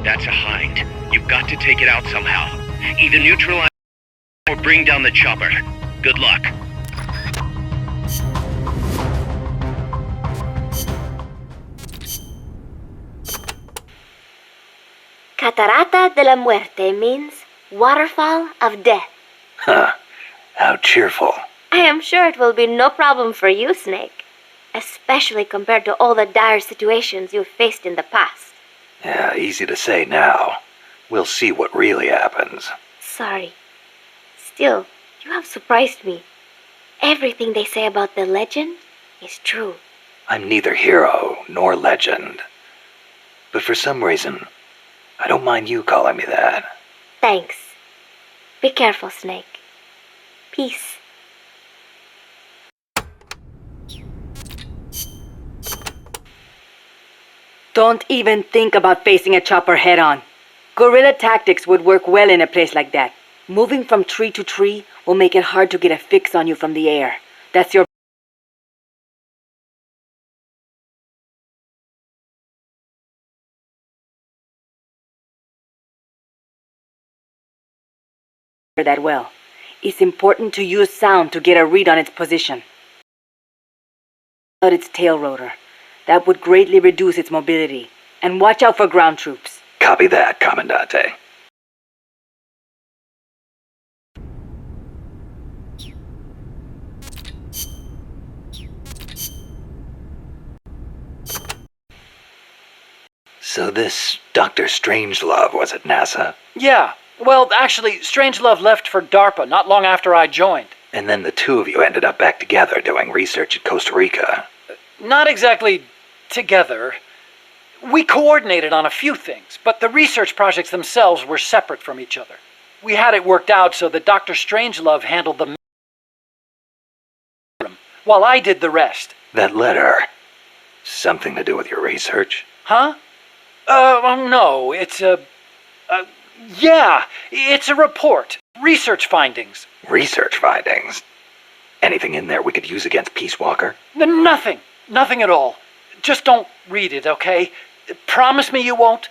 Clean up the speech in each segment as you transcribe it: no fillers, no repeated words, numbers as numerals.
That's a hind. You've got to take it out somehow. Either neutralize or bring down the chopper. Good luck. Catarata de la Muerte means waterfall of death. Huh. How cheerful. I am sure it will be no problem for you, Snake. Especially compared to all the dire situations you've faced in the past. Yeah, easy to say now. We'll see what really happens. Sorry. Still, you have surprised me. Everything they say about the legend is true. I'm neither hero nor legend. But for some reason, I don't mind you calling me that. Thanks. Be careful, Snake. Peace. Don't even think about facing a chopper head-on. Guerrilla tactics would work well in a place like that. Moving from tree to tree will make it hard to get a fix on you from the air. That's your... that well. It's important to use sound to get a read on its position. Out its tail rotor. That would greatly reduce its mobility. And watch out for ground troops. Copy that, Commandante. So this Dr. Strangelove was at NASA? Yeah. Well, actually, Strangelove left for DARPA not long after I joined. And then the two of you ended up back together doing research at Costa Rica. Not exactly together. We coordinated on a few things, but the research projects themselves were separate from each other. We had it worked out so that Dr. Strangelove handled the while I did the rest. That letter, something to do with your research? Huh? No, it's yeah, it's a report. Research findings. Research findings? Anything in there we could use against Peace Walker? Nothing. Nothing at all. Just don't read it, okay? Promise me you won't?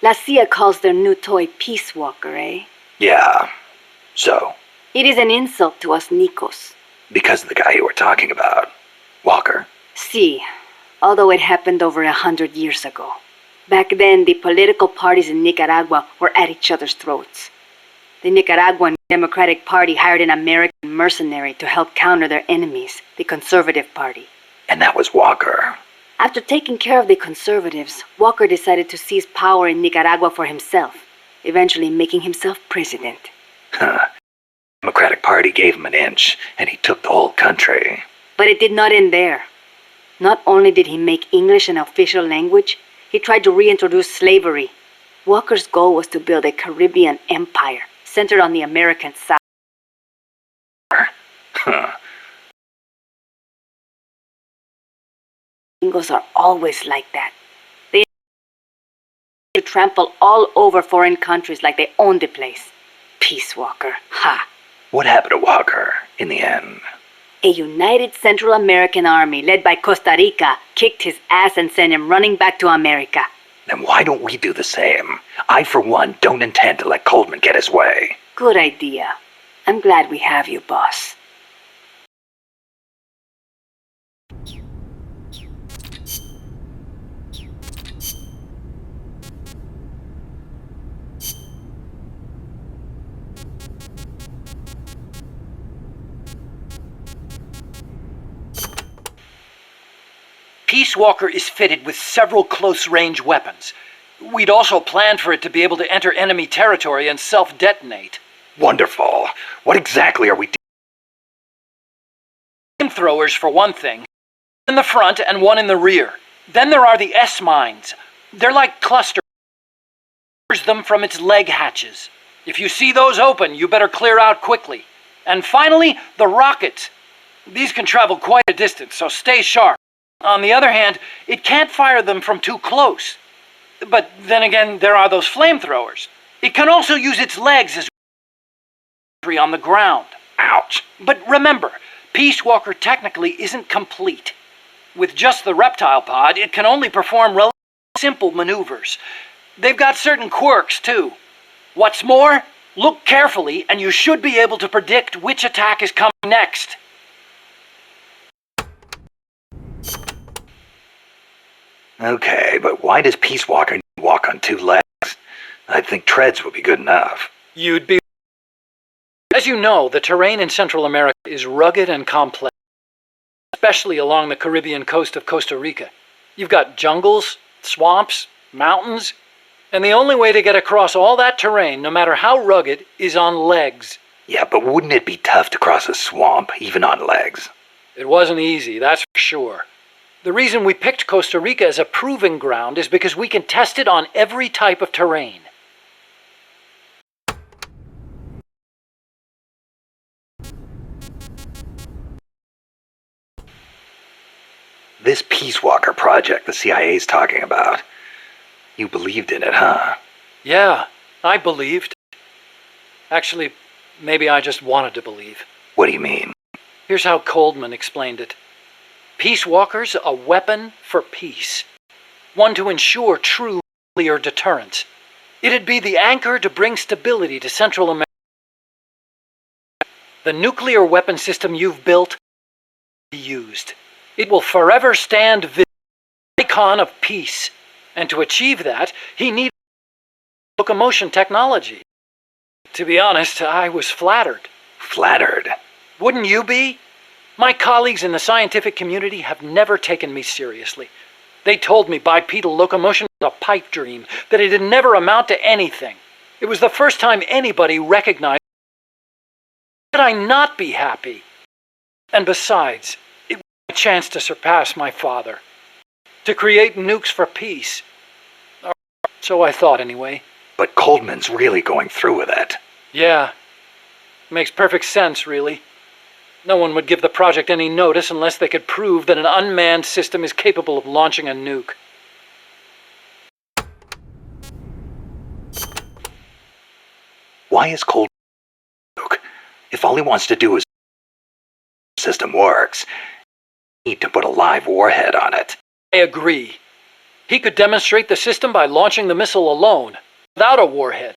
La CIA calls their new toy Peace Walker, eh? Yeah. So? It is an insult to us Nicos. Because of the guy you were talking about. Walker? Si, although it happened over 100 years ago. Back then, the political parties in Nicaragua were at each other's throats. The Nicaraguan Democratic Party hired an American mercenary to help counter their enemies, the Conservative Party. And that was Walker. After taking care of the conservatives, Walker decided to seize power in Nicaragua for himself, eventually making himself president. Huh. The Democratic Party gave him an inch, and he took the whole country. But it did not end there. Not only did he make English an official language, he tried to reintroduce slavery. Walker's goal was to build a Caribbean empire, centered on the American South. Huh. Gringos are always like that. They trample all over foreign countries like they own the place. Peace Walker, ha! What happened to Walker, in the end? A united Central American army led by Costa Rica kicked his ass and sent him running back to America. Then why don't we do the same? I, for one, don't intend to let Coldman get his way. Good idea. I'm glad we have you, boss. Peace Walker is fitted with several close-range weapons. We'd also planned for it to be able to enter enemy territory and self-detonate. Wonderful. What exactly are we doing? Flamethrowers, for one thing. In the front and one in the rear. Then there are the S-mines. They're like cluster them from its leg hatches. If you see those open, you better clear out quickly. And finally, the rockets. These can travel quite a distance, so stay sharp. On the other hand, it can't fire them from too close. But then again, there are those flamethrowers. It can also use its legs as on the ground. Ouch. But remember, Peace Walker technically isn't complete. With just the reptile pod, it can only perform relatively simple maneuvers. They've got certain quirks, too. What's more, look carefully and you should be able to predict which attack is coming next. Okay, but why does Peace Walker walk on 2 legs? I think treads would be good enough. You'd be... As you know, the terrain in Central America is rugged and complex, especially along the Caribbean coast of Costa Rica. You've got jungles, swamps, mountains, and the only way to get across all that terrain, no matter how rugged, is on legs. Yeah, but wouldn't it be tough to cross a swamp, even on legs? It wasn't easy, that's for sure. The reason we picked Costa Rica as a proving ground is because we can test it on every type of terrain. This Peace Walker project the CIA's talking about, you believed in it, huh? Yeah, I believed. Actually, maybe I just wanted to believe. What do you mean? Here's how Coldman explained it. Peace Walker's a weapon for peace. One to ensure true nuclear deterrence. It'd be the anchor to bring stability to Central America. The nuclear weapon system you've built will be used. It will forever stand the icon of peace. And to achieve that, he needed locomotion technology. To be honest, I was flattered. Flattered? Wouldn't you be? My colleagues in the scientific community have never taken me seriously. They told me bipedal locomotion was a pipe dream, that it'd never amount to anything. It was the first time anybody recognized. Could I not be happy? And besides, it was my chance to surpass my father. To create nukes for peace. Or so I thought anyway. But Coldman's really going through with it. Yeah. Makes perfect sense, really. No one would give the project any notice unless they could prove that an unmanned system is capable of launching a nuke. Why is Coldman nuke? If all he wants to do is the system works, he need to put a live warhead on it. I agree. He could demonstrate the system by launching the missile alone, without a warhead.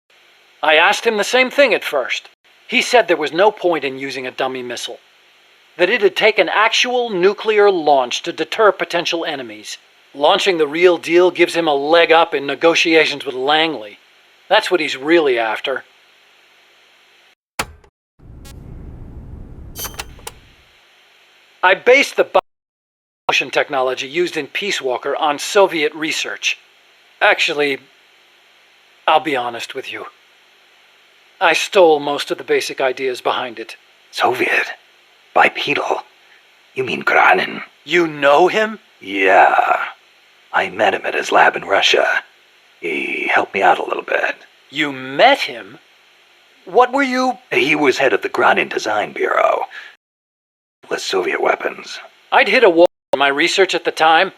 I asked him the same thing at first. He said there was no point in using a dummy missile. That it'd take an actual nuclear launch to deter potential enemies. Launching the real deal gives him a leg up in negotiations with Langley. That's what he's really after. I based the motion technology used in Peace Walker on Soviet research. Actually, I'll be honest with you. I stole most of the basic ideas behind it. Soviet? Bipedal? You mean Granin? You know him? Yeah. I met him at his lab in Russia. He helped me out a little bit. You met him? What were you... He was head of the Granin Design Bureau. With Soviet weapons. I'd hit a wall in my research at the time.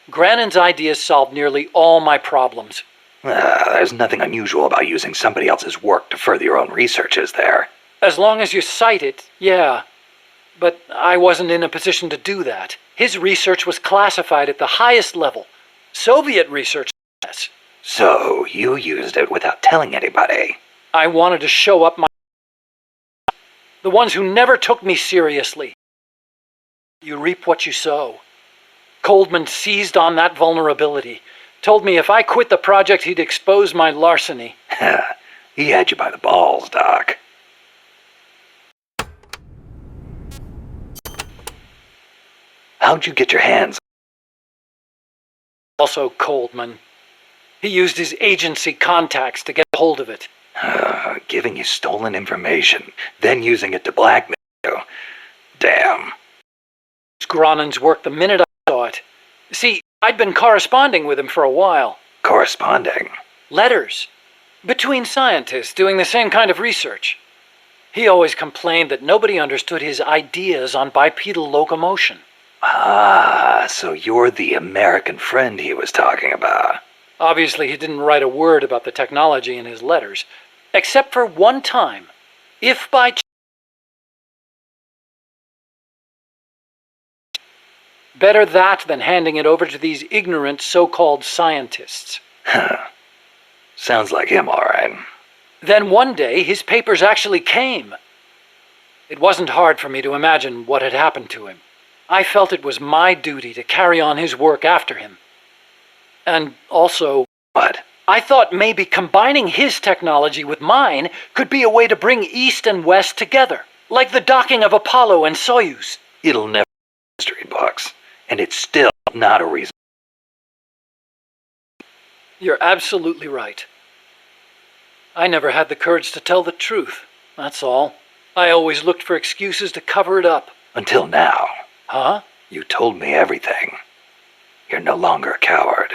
Granin's ideas solved nearly all my problems. There's nothing unusual about using somebody else's work to further your own research, is there? As long as you cite it, yeah. But I wasn't in a position to do that. His research was classified at the highest level. Soviet research, yes. So, you used it without telling anybody? I wanted to show up my... the ones who never took me seriously. You reap what you sow. Coldman seized on that vulnerability. Told me if I quit the project, he'd expose my larceny. He had you by the balls, Doc. How'd you get your hands? Also Coldman. He used his agency contacts to get hold of it. Giving you stolen information, then using it to blackmail you. Damn. Granin's work the minute I saw it. See, I'd been corresponding with him for a while. Corresponding? Letters. Between scientists doing the same kind of research. He always complained that nobody understood his ideas on bipedal locomotion. Ah, so you're the American friend he was talking about. Obviously, he didn't write a word about the technology in his letters, except for one time. If by better that than handing it over to these ignorant so-called scientists. Sounds like him, all right. Then one day, his papers actually came. It wasn't hard for me to imagine what had happened to him. I felt it was my duty to carry on his work after him. And also... What? I thought maybe combining his technology with mine could be a way to bring East and West together, like the docking of Apollo and Soyuz. It'll never be history books, and it's still not a reason. You're absolutely right. I never had the courage to tell the truth, that's all. I always looked for excuses to cover it up. Until now. Huh? You told me everything. You're no longer a coward.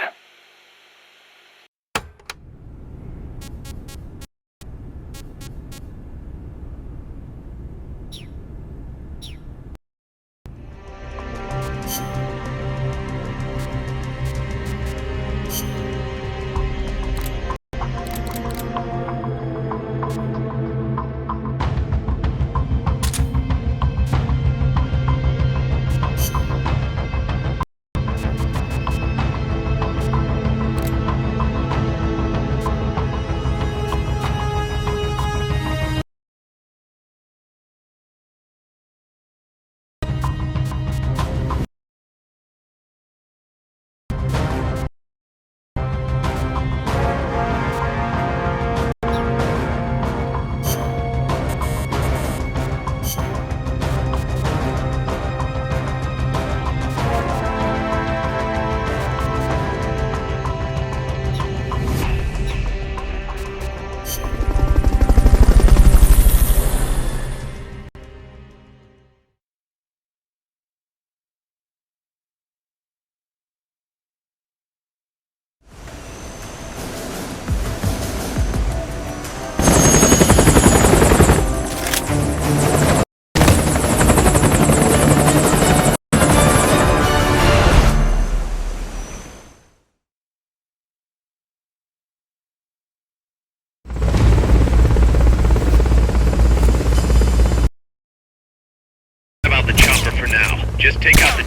Just take out the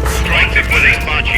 strike it with a spot you.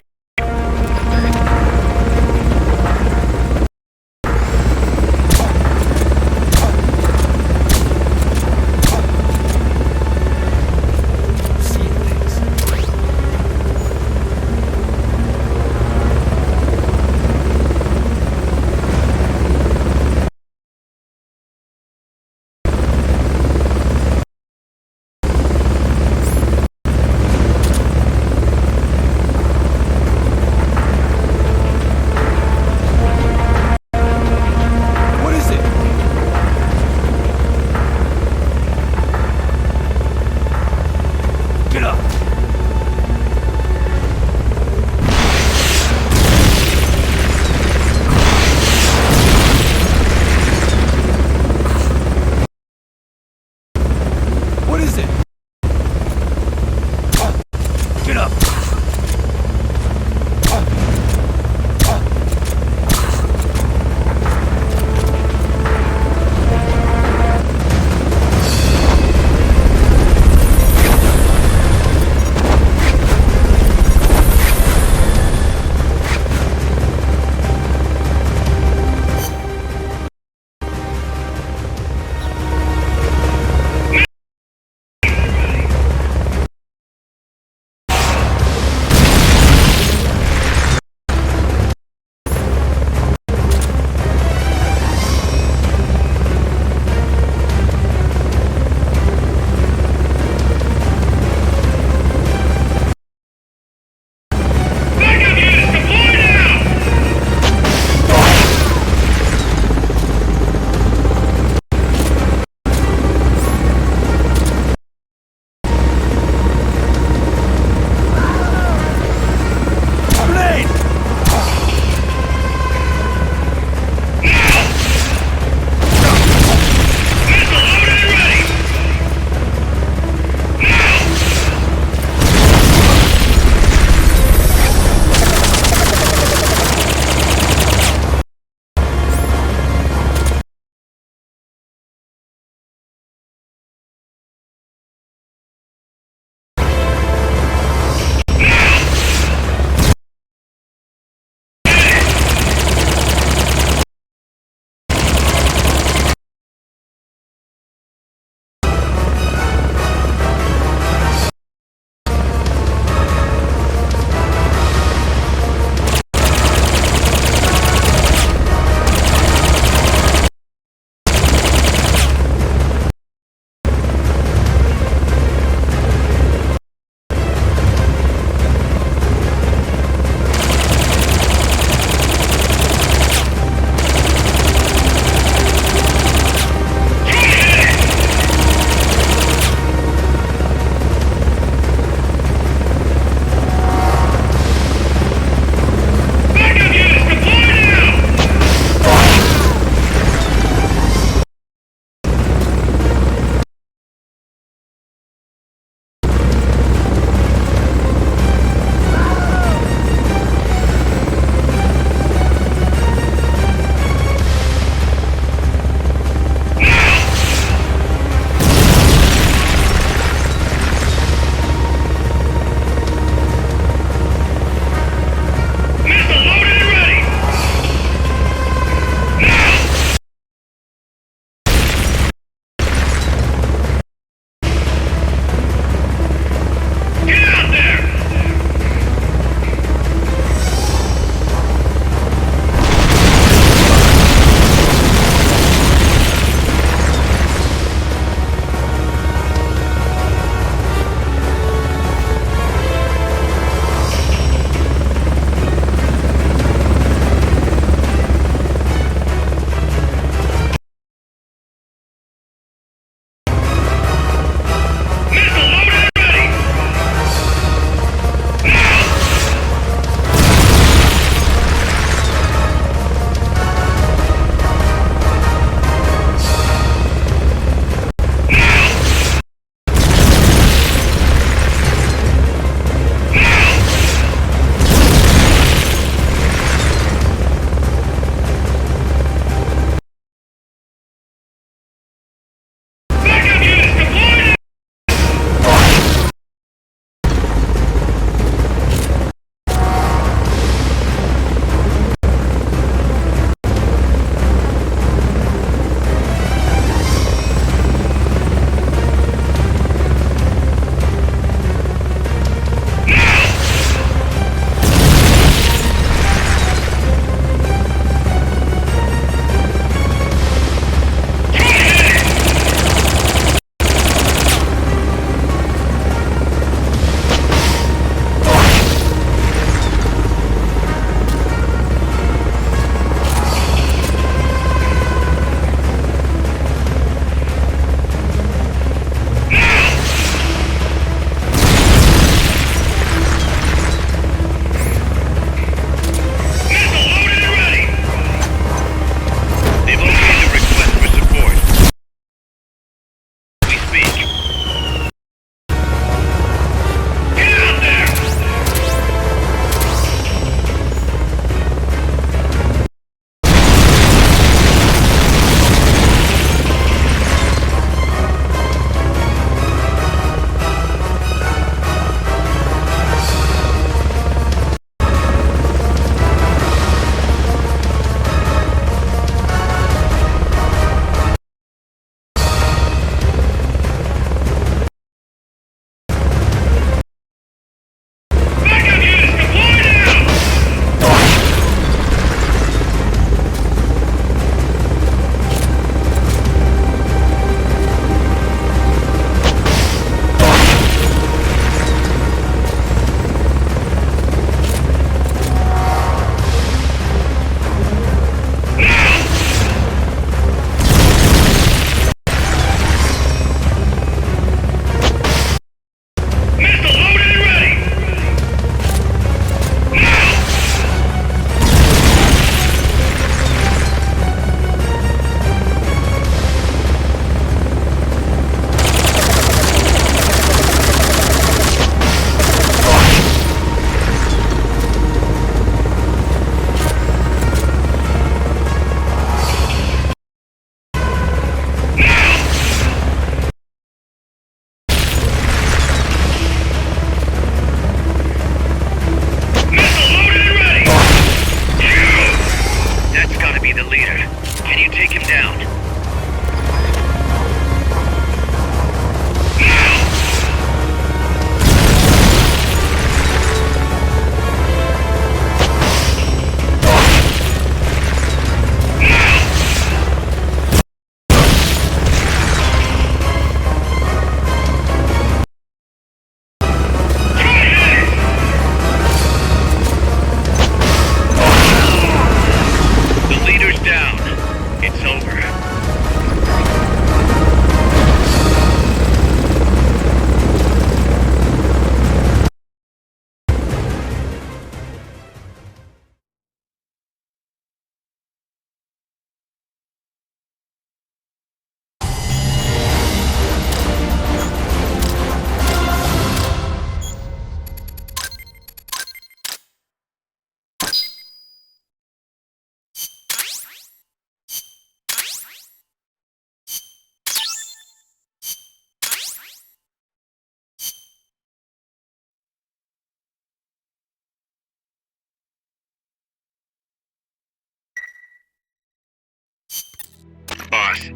boss.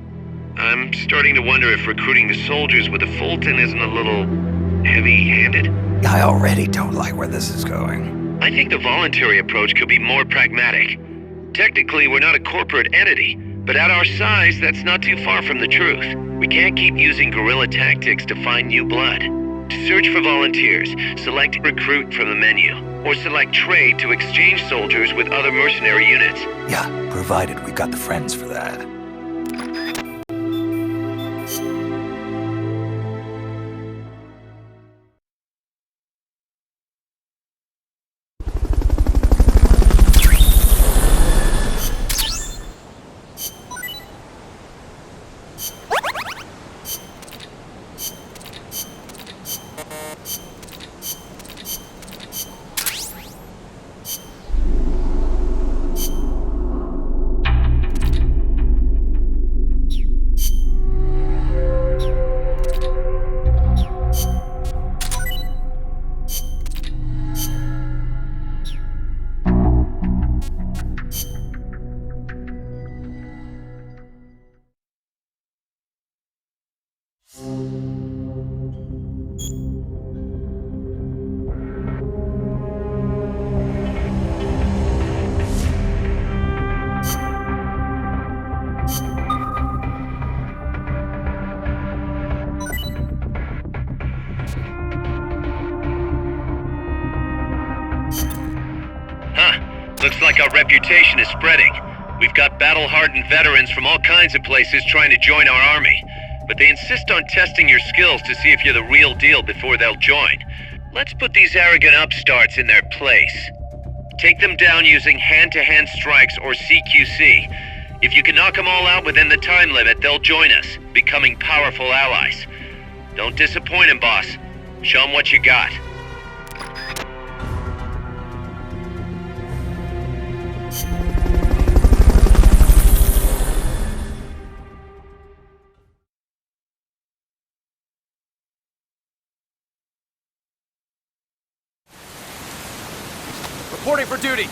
I'm starting to wonder if recruiting the soldiers with a Fulton isn't a little heavy-handed. I already don't like where this is going. I think the voluntary approach could be more pragmatic. Technically, we're not a corporate entity, but at our size, that's not too far from the truth. We can't keep using guerrilla tactics to find new blood. To search for volunteers, select recruit from the menu, or select trade to exchange soldiers with other mercenary units. Yeah, provided we've got the friends for that. Looks like our reputation is spreading. We've got battle-hardened veterans from all kinds of places trying to join our army. But they insist on testing your skills to see if you're the real deal before they'll join. Let's put these arrogant upstarts in their place. Take them down using hand-to-hand strikes or CQC. If you can knock them all out within the time limit, they'll join us, becoming powerful allies. Don't disappoint them, boss. Show them what you got. Reporting for duty.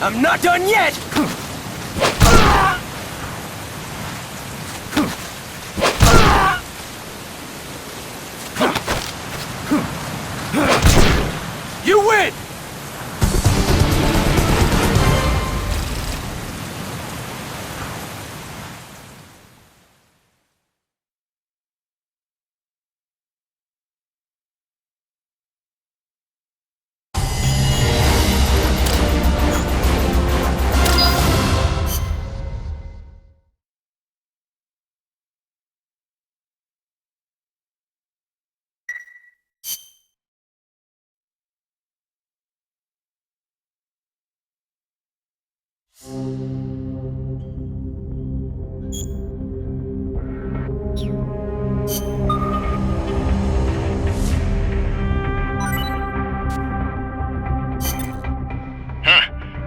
I'm not done yet! You win!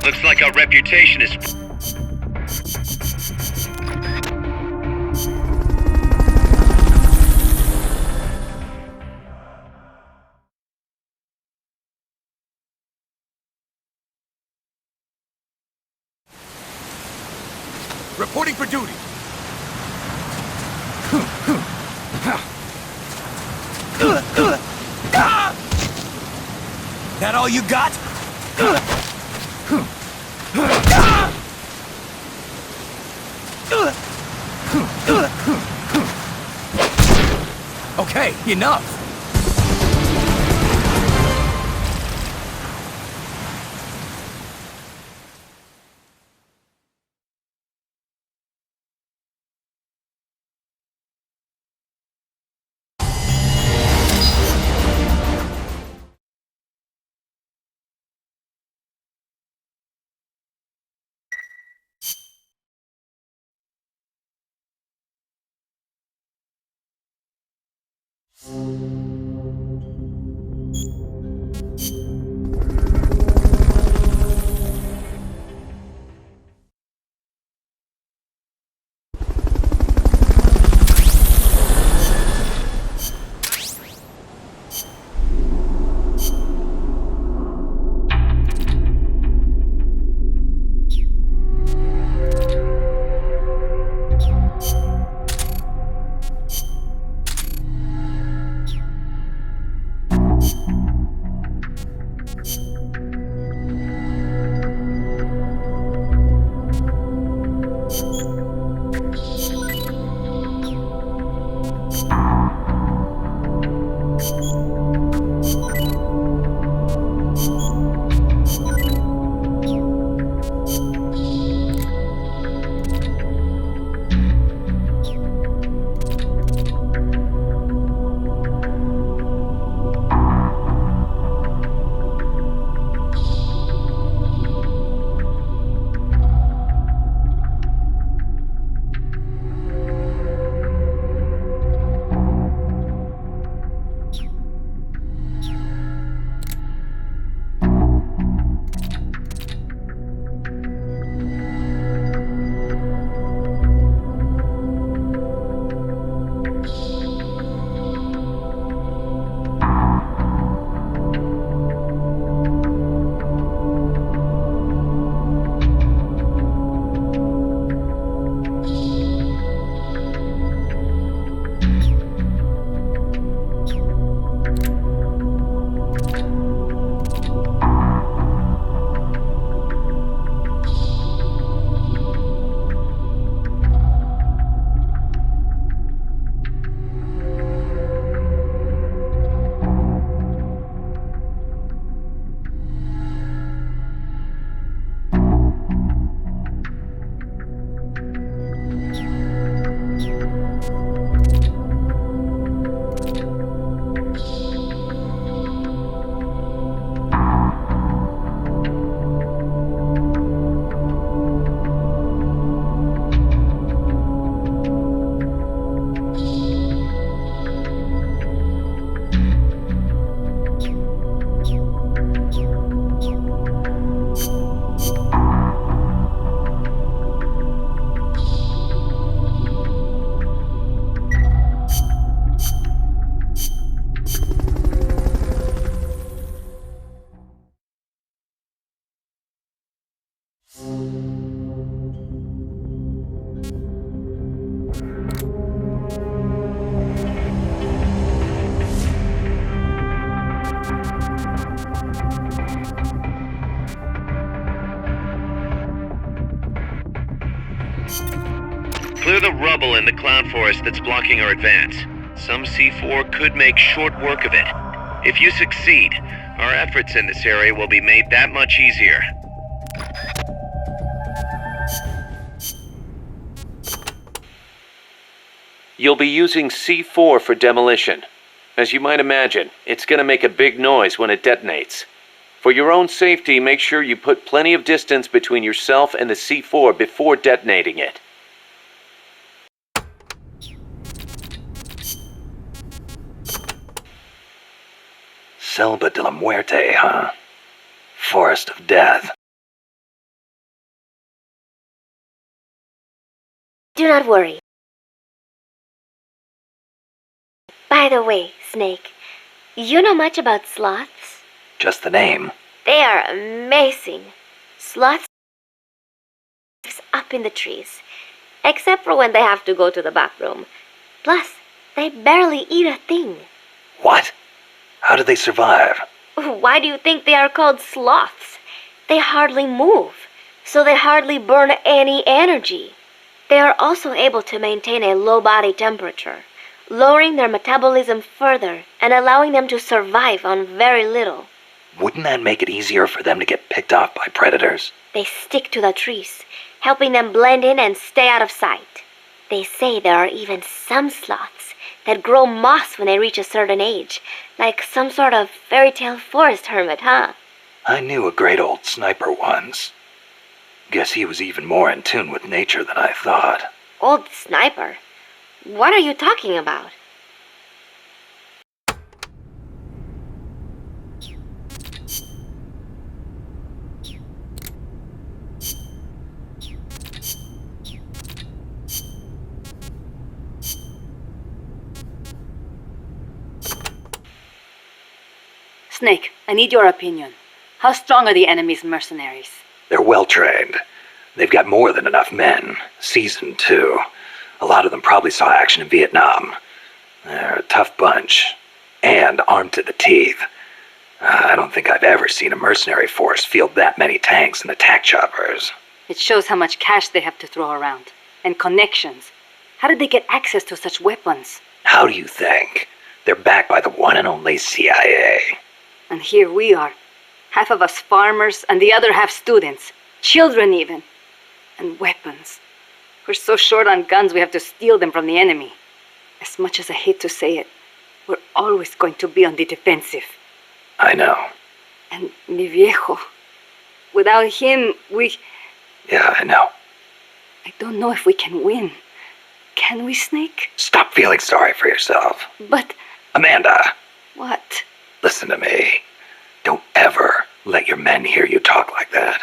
Looks like our reputation is... Reporting for duty. That all you got? Okay, enough. than the cloud forest that's blocking our advance. Some C4 could make short work of it. If you succeed, our efforts in this area will be made that much easier. You'll be using C4 for demolition. As you might imagine, it's gonna make a big noise when it detonates. For your own safety, make sure you put plenty of distance between yourself and the C4 before detonating it. Selva de la Muerte, huh? Forest of Death. Do not worry. By the way, Snake, you know much about sloths? Just the name. They are amazing. Sloths live up in the trees, except for when they have to go to the back room. Plus, they barely eat a thing. What? How do they survive? Why do you think they are called sloths? They hardly move, so they hardly burn any energy. They are also able to maintain a low body temperature, lowering their metabolism further and allowing them to survive on very little. Wouldn't that make it easier for them to get picked off by predators? They stick to the trees, helping them blend in and stay out of sight. They say there are even some sloths that grow moss when they reach a certain age, like some sort of fairy tale forest hermit, huh? I knew a great old sniper once. Guess he was even more in tune with nature than I thought. Old sniper? What are you talking about? Snake, I need your opinion. How strong are the enemy's mercenaries? They're well trained. They've got more than enough men. Seasoned, too. A lot of them probably saw action in Vietnam. They're a tough bunch. And armed to the teeth. I don't think I've ever seen a mercenary force field that many tanks and attack choppers. It shows how much cash they have to throw around. And connections. How did they get access to such weapons? How do you think? They're backed by the one and only CIA. And here we are. Half of us farmers, and the other half students. Children even. And weapons. We're so short on guns we have to steal them from the enemy. As much as I hate to say it, we're always going to be on the defensive. I know. And mi viejo. Without him, Yeah, I know. I don't know if we can win. Can we, Snake? Stop feeling sorry for yourself. But... Amanda, what? listen to me. Don't ever let your men hear you talk like that.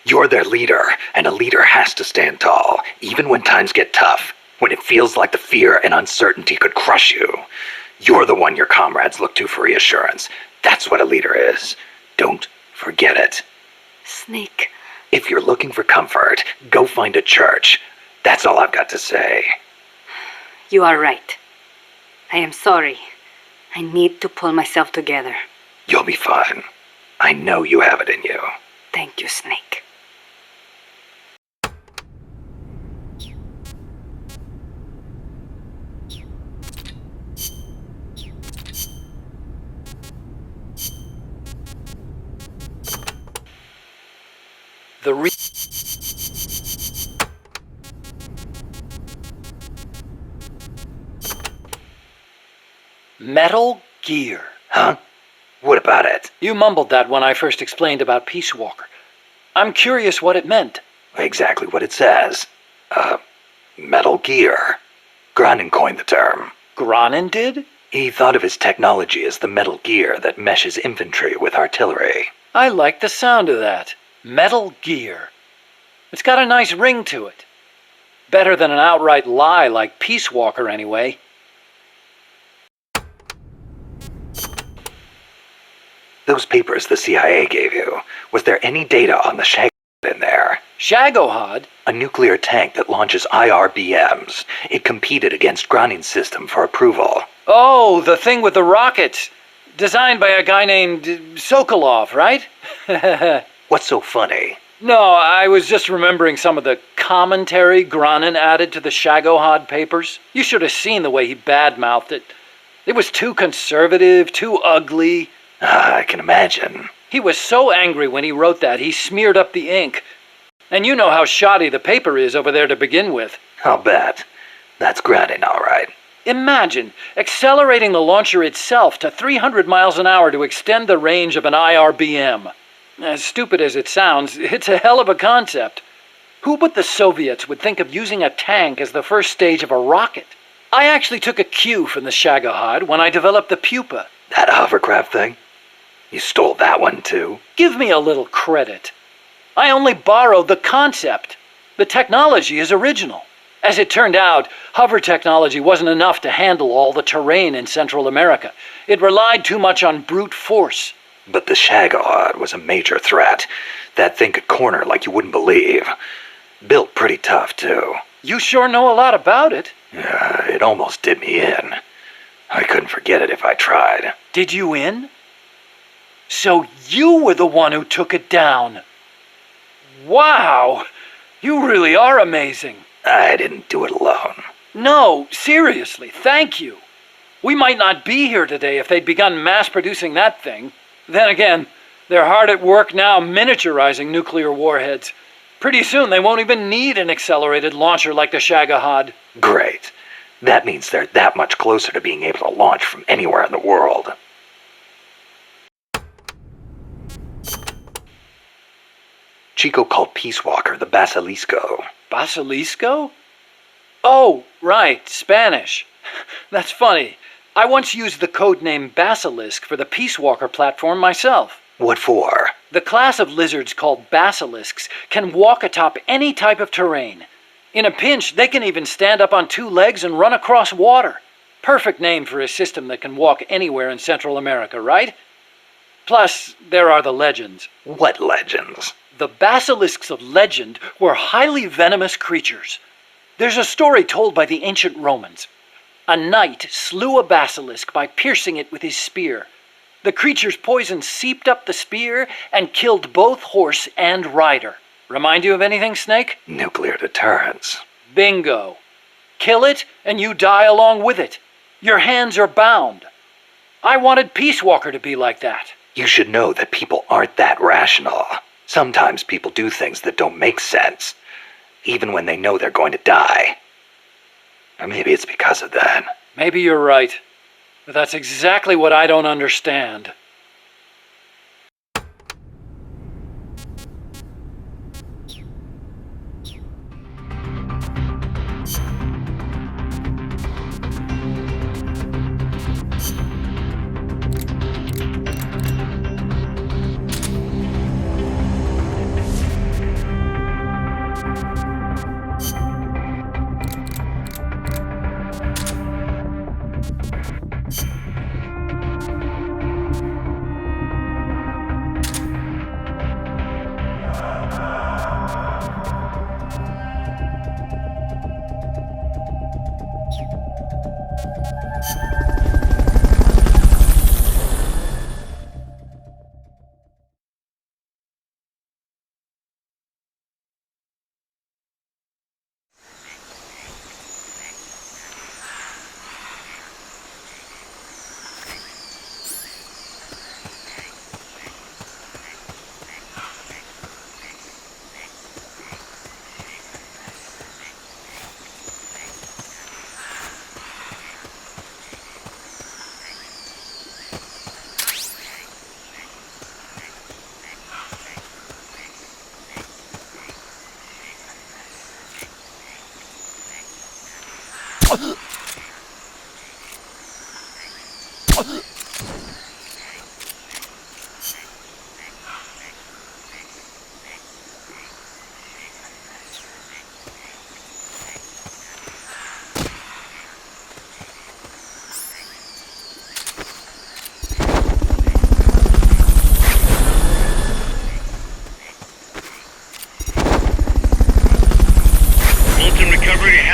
You're their leader, and a leader has to stand tall, even when times get tough, when it feels like the fear and uncertainty could crush you. You're the one your comrades look to for reassurance. That's what a leader is. Don't forget it. Snake. If you're looking for comfort, go find a church. That's all I've got to say. You are right. I am sorry. I need to pull myself together. You'll be fine. I know you have it in you. Thank you, Snake. Metal Gear. Huh? What about it? You mumbled that when I first explained about Peace Walker. I'm curious what it meant. Exactly what it says. Metal Gear. Granin coined the term. Granin did? He thought of his technology as the metal gear that meshes infantry with artillery. I like the sound of that. Metal Gear. It's got a nice ring to it. Better than an outright lie like Peace Walker, anyway. Those papers the CIA gave you, was there any data on the Shag in there? Shagohod? A nuclear tank that launches IRBMs. It competed against Granin's system for approval. Oh, the thing with the rockets. Designed by a guy named Sokolov, right? What's so funny? No, I was just remembering some of the commentary Granin added to the Shagohod papers. You should have seen the way he badmouthed it. It was too conservative, too ugly. I can imagine. He was so angry when he wrote that, he smeared up the ink. And you know how shoddy the paper is over there to begin with. I'll bet. That's Granin, all right. Imagine accelerating the launcher itself to 300 miles an hour to extend the range of an IRBM. As stupid as it sounds, it's a hell of a concept. Who but the Soviets would think of using a tank as the first stage of a rocket? I actually took a cue from the Shagohod when I developed the pupa. That hovercraft thing? You stole that one too? Give me a little credit. I only borrowed the concept. The technology is original. As it turned out, hover technology wasn't enough to handle all the terrain in Central America. It relied too much on brute force. But the Shagohod was a major threat. That thing could corner like you wouldn't believe. Built pretty tough, too. You sure know a lot about it. Yeah, it almost did me in. I couldn't forget it if I tried. Did you in? So you were the one who took it down. Wow! You really are amazing. I didn't do it alone. No, seriously, thank you. We might not be here today if they'd begun mass-producing that thing. Then again, they're hard at work now miniaturizing nuclear warheads. Pretty soon they won't even need an accelerated launcher like the Shagohod. Great. That means they're that much closer to being able to launch from anywhere in the world. Chico called Peace Walker the Basilisco. Basilisco? Oh, right, Spanish. That's funny. I once used the codename Basilisk for the Peace Walker platform myself. What for? The class of lizards called basilisks can walk atop any type of terrain. In a pinch, they can even stand up on two legs and run across water. Perfect name for a system that can walk anywhere in Central America, right? Plus, there are the legends. What legends? The basilisks of legend were highly venomous creatures. There's a story told by the ancient Romans. A knight slew a basilisk by piercing it with his spear. The creature's poison seeped up the spear and killed both horse and rider. Remind you of anything, Snake? Nuclear deterrence. Bingo. Kill it and you die along with it. Your hands are bound. I wanted Peace Walker to be like that. You should know that people aren't that rational. Sometimes people do things that don't make sense, even when they know they're going to die. Or maybe it's because of that. Maybe you're right. But that's exactly what I don't understand.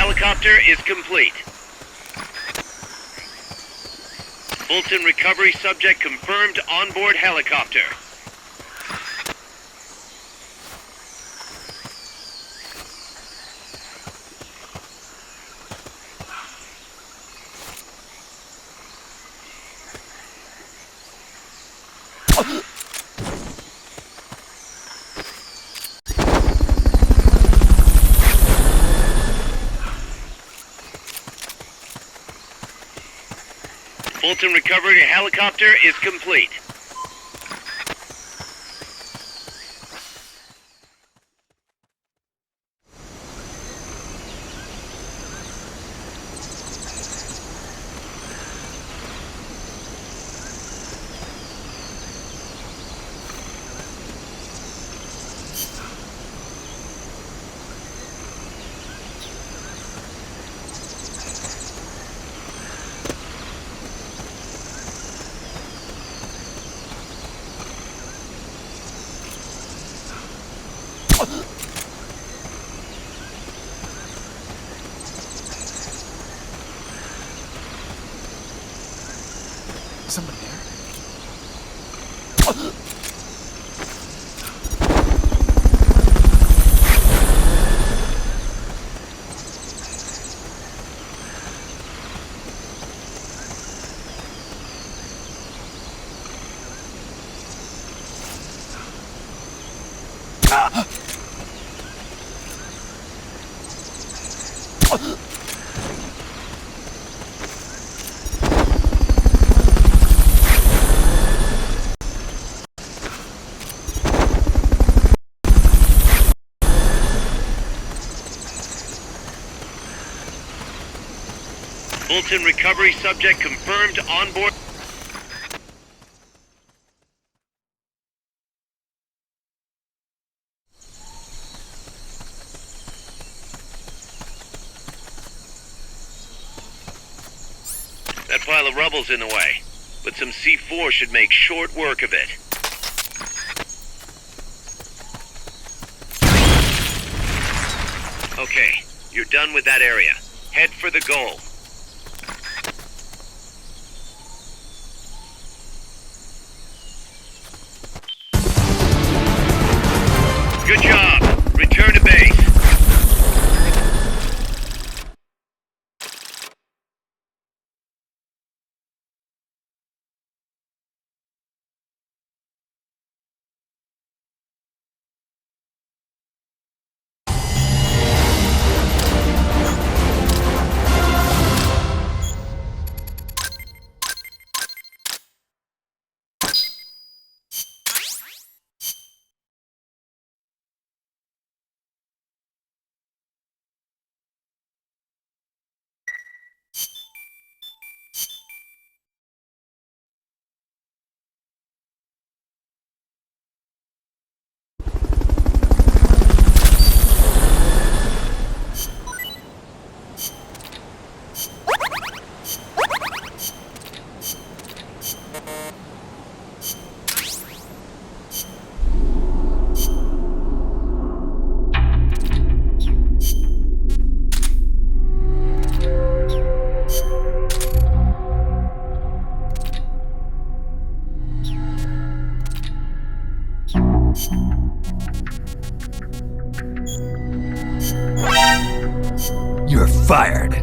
Helicopter is complete. Fulton recovery subject confirmed onboard helicopter. Fulton recovery helicopter is complete. Somebody there? Fulton recovery subject confirmed on board. That pile of rubble's in the way, but some C4 should make short work of it. Okay, you're done with that area. Head for the goal. Good job. Return to base. You're fired.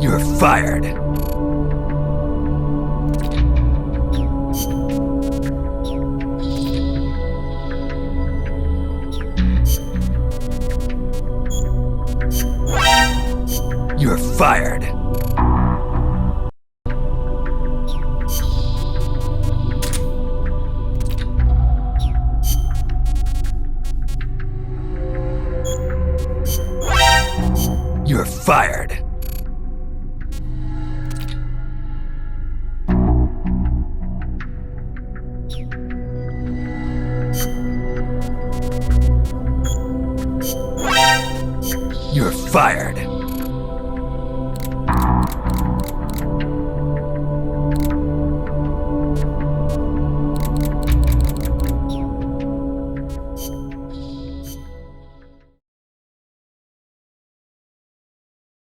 You're fired. You're fired. You're fired. You're fired.